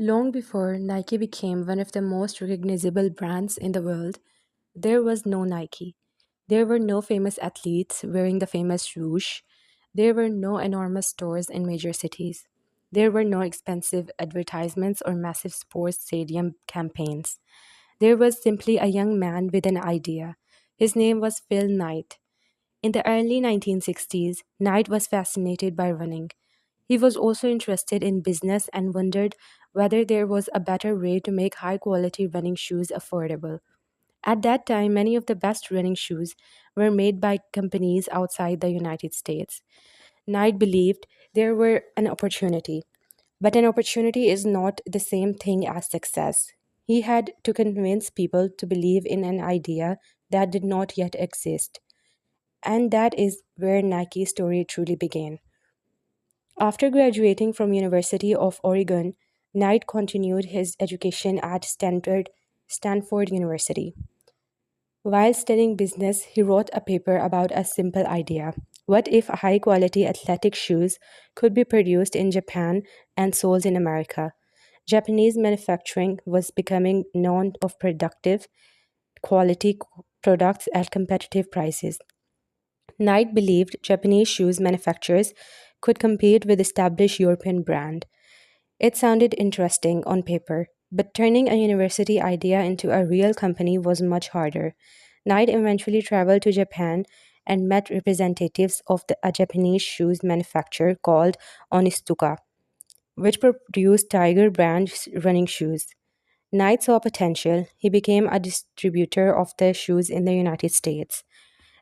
Long before Nike became one of the most recognizable brands in the world, there was no Nike. There were no famous athletes wearing the famous swoosh. There were no enormous stores in major cities. There were no expensive advertisements or massive sports stadium campaigns. There was simply a young man with an idea. His name was Phil Knight. In the early 1960s, Knight was fascinated by running. He was also interested in business and wondered whether there was a better way to make high quality running shoes affordable. At that time, many of the best running shoes were made by companies outside the United States. Knight believed there were an opportunity, but an opportunity is not the same thing as success. He had to convince people to believe in an idea that did not yet exist. And that is where Nike's story truly began. After graduating from University of Oregon, Knight continued his education at Stanford University. While studying business, he wrote a paper about a simple idea. What if high quality athletic shoes could be produced in Japan and sold in America? Japanese manufacturing was becoming known of productive quality products at competitive prices. Knight believed Japanese shoes manufacturers could compete with established European brand. It sounded interesting on paper, but turning a university idea into a real company was much harder. Knight eventually traveled to Japan and met representatives of a Japanese shoes manufacturer called Onistuka, which produced Tiger brand running shoes. Knight saw potential. He became a distributor of the shoes in the United States.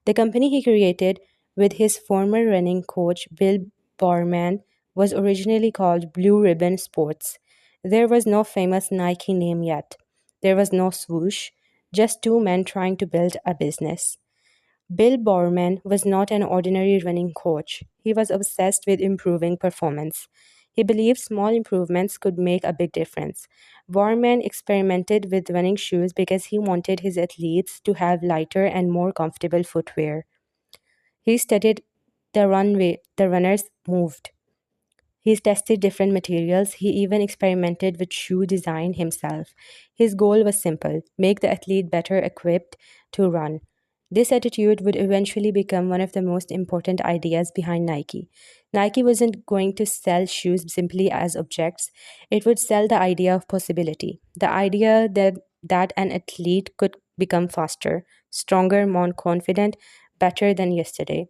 The company he created with his former running coach Bill Bowerman was originally called Blue Ribbon Sports. There was no famous Nike name yet. There was no swoosh, just two men trying to build a business. Bill Bowerman was not an ordinary running coach. He was obsessed with improving performance. He believed small improvements could make a big difference. Bowerman experimented with running shoes because he wanted his athletes to have lighter and more comfortable footwear. He studied the runners moved. He tested different materials. He even experimented with shoe design himself. His goal was simple: make the athlete better equipped to run. This attitude would eventually become one of the most important ideas behind Nike. Nike wasn't going to sell shoes simply as objects, it would sell the idea of possibility, the idea that an athlete could become faster, stronger, more confident, better than yesterday.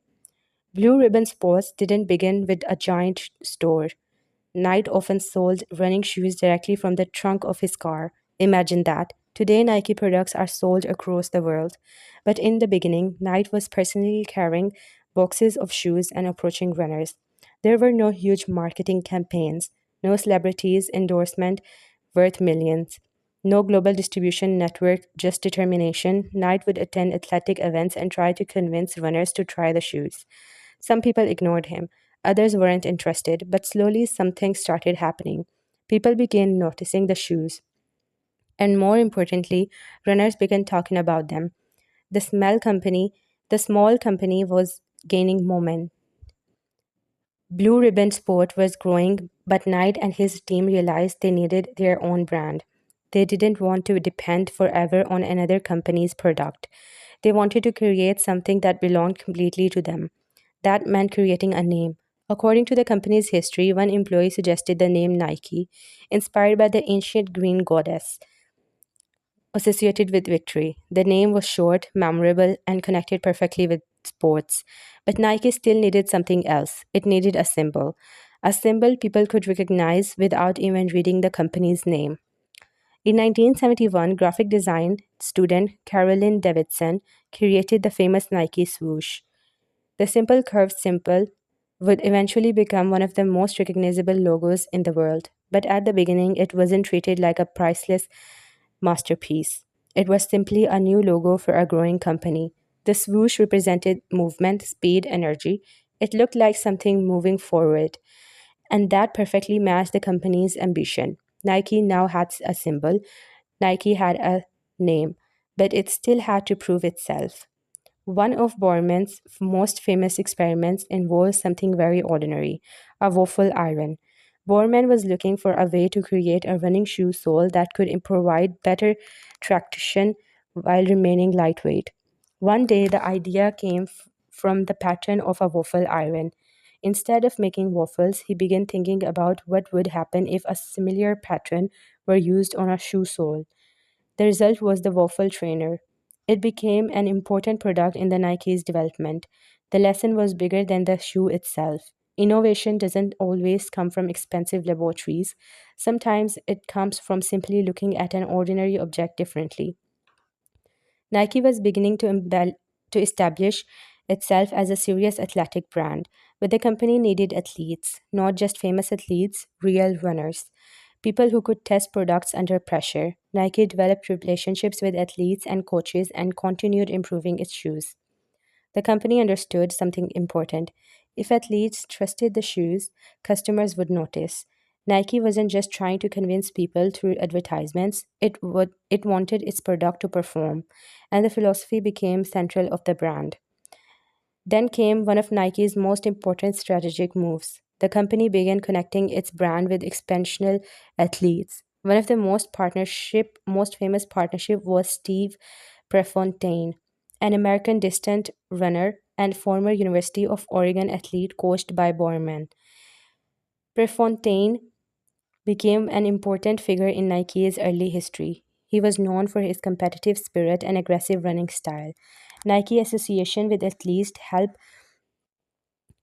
Blue Ribbon Sports didn't begin with a giant store. Knight often sold running shoes directly from the trunk of his car. Imagine that. Today, Nike products are sold across the world. But in the beginning, Knight was personally carrying boxes of shoes and approaching runners. There were no huge marketing campaigns, no celebrities' endorsement worth millions, no global distribution network, just determination. Knight would attend athletic events and try to convince runners to try the shoes. Some people ignored him, others weren't interested, but slowly something started happening. People began noticing the shoes, and more importantly, runners began talking about them. The the small company was gaining momentum. Blue Ribbon Sport was growing, but Knight and his team realized they needed their own brand. They didn't want to depend forever on another company's product. They wanted to create something that belonged completely to them. That meant creating a name. According to the company's history, one employee suggested the name Nike, inspired by the ancient green goddess associated with victory. The name was short, memorable, and connected perfectly with sports. But Nike still needed something else. It needed a symbol people could recognize without even reading the company's name. In 1971, graphic design student Carolyn Davidson created the famous Nike swoosh. The simple curved symbol would eventually become one of the most recognizable logos in the world. But at the beginning, it wasn't treated like a priceless masterpiece. It was simply a new logo for a growing company. The swoosh represented movement, speed, energy. It looked like something moving forward, and that perfectly matched the company's ambition. Nike now had a symbol, Nike had a name, but it still had to prove itself. One of Borman's most famous experiments involves something very ordinary: a waffle iron. Bowerman was looking for a way to create a running shoe sole that could provide better traction while remaining lightweight. One day, the idea came from the pattern of a waffle iron. Instead of making waffles, he began thinking about what would happen if a similar pattern were used on a shoe sole. The result was the waffle trainer. It became an important product in the Nike's development. The lesson was bigger than the shoe itself. Innovation doesn't always come from expensive laboratories. Sometimes it comes from simply looking at an ordinary object differently. Nike was beginning to establish itself as a serious athletic brand, but the company needed athletes, not just famous athletes, real runners. People who could test products under pressure. Nike developed relationships with athletes and coaches and continued improving its shoes. The company understood something important. If athletes trusted the shoes, customers would notice. Nike wasn't just trying to convince people through advertisements, it wanted its product to perform, and the philosophy became central of the brand. Then came one of Nike's most important strategic moves. The company began connecting its brand with expansional athletes. One of the most famous partnership was Steve Prefontaine, an American distant runner and former University of Oregon athlete coached by Bowerman. Prefontaine became an important figure in Nike's early history. He was known for his competitive spirit and aggressive running style. Nike association with athletes helped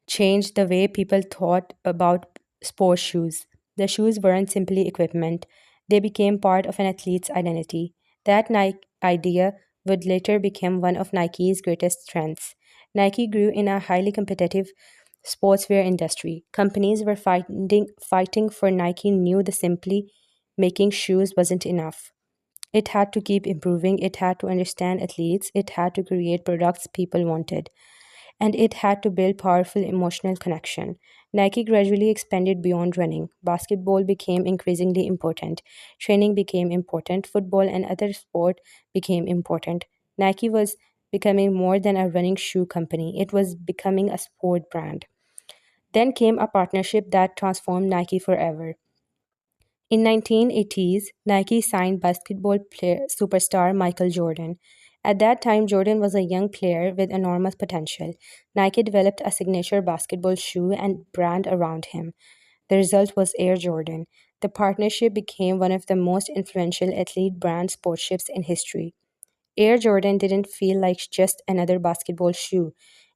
changed the way people thought about sports shoes. The shoes weren't simply equipment, they became part of an athlete's identity. That Nike idea would later become one of Nike's greatest strengths. Nike grew in a highly competitive sportswear industry. Companies were fighting for Nike knew the simply making shoes wasn't enough. It had to keep improving, it had to understand athletes, it had to create products people wanted and it had to build powerful emotional connection. Nike gradually expanded beyond running. Basketball became increasingly important. Training became important. Football and other sport became important. Nike was becoming more than a running shoe company. It was becoming a sport brand. Then came a partnership that transformed Nike forever. In 1980s, Nike signed basketball superstar Michael Jordan. At that time, Jordan was a young player with enormous potential. Nike developed a signature basketball shoe and brand around him. The result was Air Jordan. The partnership became one of the most influential athlete brand sportships in history. Air Jordan didn't feel like just another basketball shoe.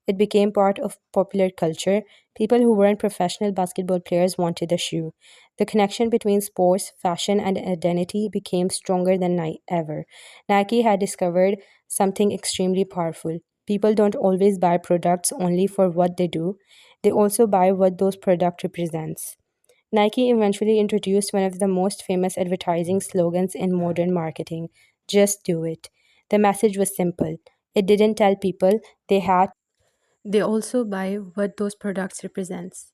It became part of popular culture. People who weren't professional basketball players wanted the shoe. The connection between sports, fashion, and identity became stronger than ever. Nike had discovered something extremely powerful. People don't always buy products only for what they do, they also buy what those products represents. Nike eventually introduced one of the most famous advertising slogans in modern marketing: just do it. The message was simple. It didn't tell people they had they also buy what those products represents.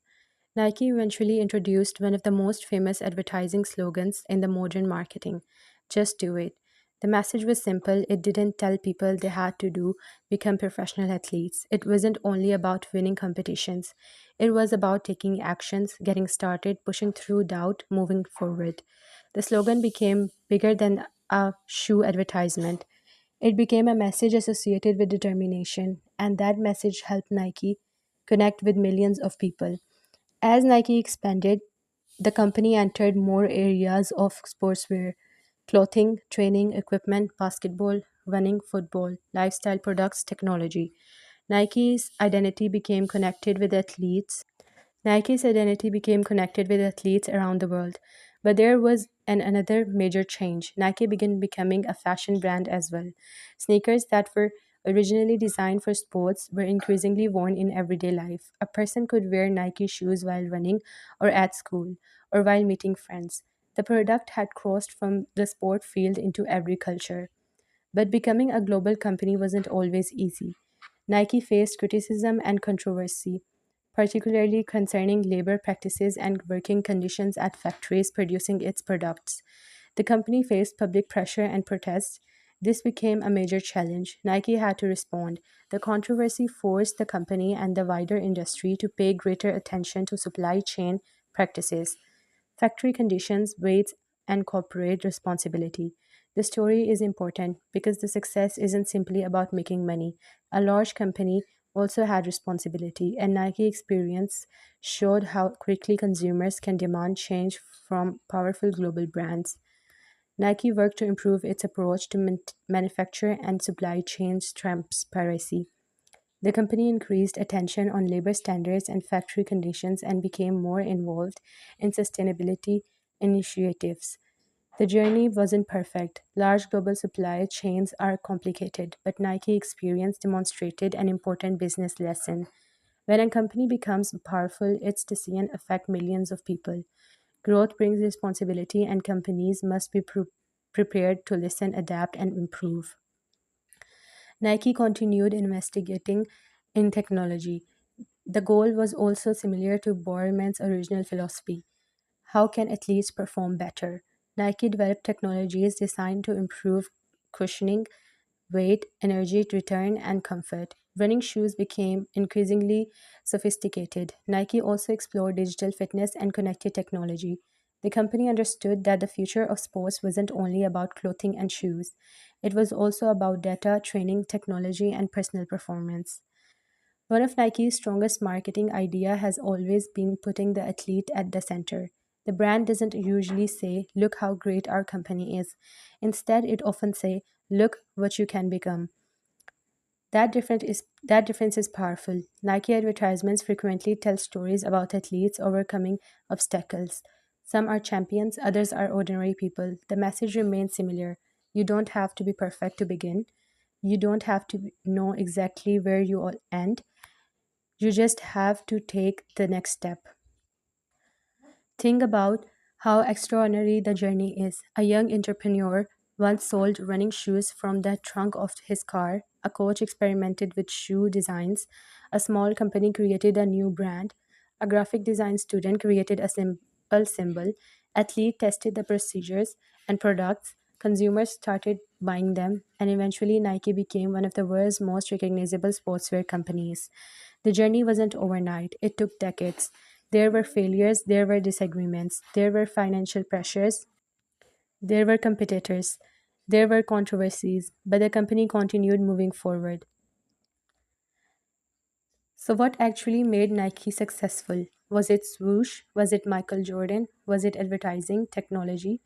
Nike eventually introduced one of the most famous advertising slogans in the modern marketing: just do it. The message was simple. It didn't tell people they had to become professional athletes. It wasn't only about winning competitions. It was about taking actions, getting started, pushing through doubt, moving forward. The slogan became bigger than a shoe advertisement. It became a message associated with determination, and that message helped Nike connect with millions of people. As Nike expanded, the company entered more areas of sportswear: clothing, training, equipment, basketball, running, football, lifestyle products, technology. Nike's identity became connected with athletes Nike's identity became connected with athletes around the world. But there was another major change. Nike began becoming a fashion brand as well. Sneakers that were originally designed for sports were increasingly worn in everyday life. A person could wear Nike shoes while running or at school or while meeting friends. The product had crossed from the sport field into every culture. But becoming a global company wasn't always easy. Nike faced criticism and controversy, particularly concerning labor practices and working conditions at factories producing its products. The company faced public pressure and protests. This became a major challenge. Nike had to respond. The controversy forced the company and the wider industry to pay greater attention to supply chain practices. factory conditions, weights, and corporate responsibility. The story is important because the success isn't simply about making money. A large company also had responsibility, and Nike experience showed how quickly consumers can demand change from powerful global brands. Nike worked to improve its approach to manufacture and supply chain transparency. The company increased attention on labor standards and factory conditions and became more involved in sustainability initiatives. The journey wasn't perfect. Large global supply chains are complicated, but Nike experience demonstrated an important business lesson. When a company becomes powerful, its decisions affect millions of people. Growth brings responsibility, and companies must be prepared to listen, adapt, and improve. Nike continued investigating in technology. The goal was also similar to Bowerman's original philosophy. How can athletes perform better? Nike developed technologies designed to improve cushioning, weight, energy return, and comfort. Running shoes became increasingly sophisticated. Nike also explored digital fitness and connected technology. The company understood that the future of sports wasn't only about clothing and shoes, it was also about data, training, technology, and personal performance. One of Nike's strongest marketing idea has always been putting the athlete at the center. The brand doesn't usually say, "Look how great our company is." Instead, it often say, "Look what you can become." That difference is powerful. Nike advertisements frequently tell stories about athletes overcoming obstacles. Some are champions, others are ordinary people. The message remains similar. You don't have to be perfect to begin. You don't have to know exactly where you will end. You just have to take the next step. Think about how extraordinary the journey is. A young entrepreneur once sold running shoes from the trunk of his car. A coach experimented with shoe designs. A small company created a new brand. A graphic design student created a simple symbol. Athlete tested the procedures and products. Consumers started buying them, and eventually Nike became one of the world's most recognizable sportswear companies. The journey wasn't overnight, it took decades. There were failures, there were disagreements, there were financial pressures, there were competitors, there were controversies, but the company continued moving forward. So, what actually made Nike successful? Was it Swoosh? Was it Michael Jordan? Was it advertising, technology?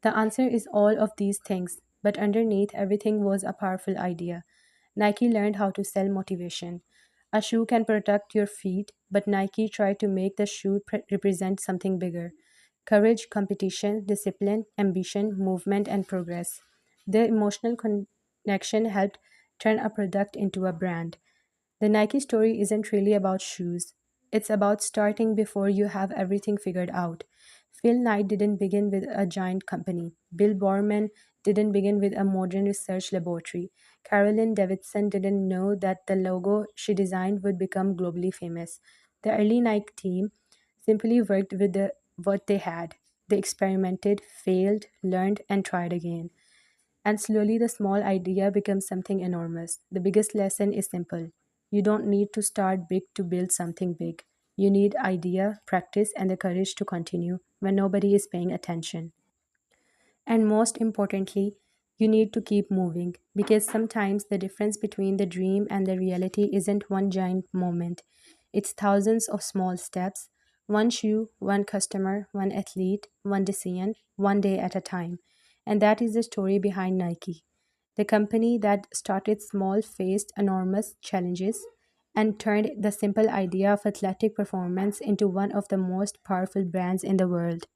The answer is all of these things, but underneath everything was a powerful idea. Nike learned how to sell motivation. A shoe can protect your feet, but Nike tried to make the shoe represent something bigger: courage, competition, discipline, ambition, movement, and progress. The emotional connection helped turn a product into a brand. The Nike story isn't really about shoes. It's about starting before you have everything figured out. Phil Knight didn't begin with a giant company. Bill Bowerman didn't begin with a modern research laboratory. Carolyn Davidson didn't know that the logo she designed would become globally famous. The early Nike team simply worked with what they had. They experimented, failed, learned, and tried again. And slowly the small idea becomes something enormous. The biggest lesson is simple. You don't need to start big to build something big. You need idea, practice, and the courage to continue when nobody is paying attention. And most importantly, you need to keep moving because sometimes the difference between the dream and the reality isn't one giant moment. It's thousands of small steps, one shoe, one customer, one athlete, one decision, one day at a time. And that is the story behind Nike. The company that started small faced enormous challenges and turned the simple idea of athletic performance into one of the most powerful brands in the world.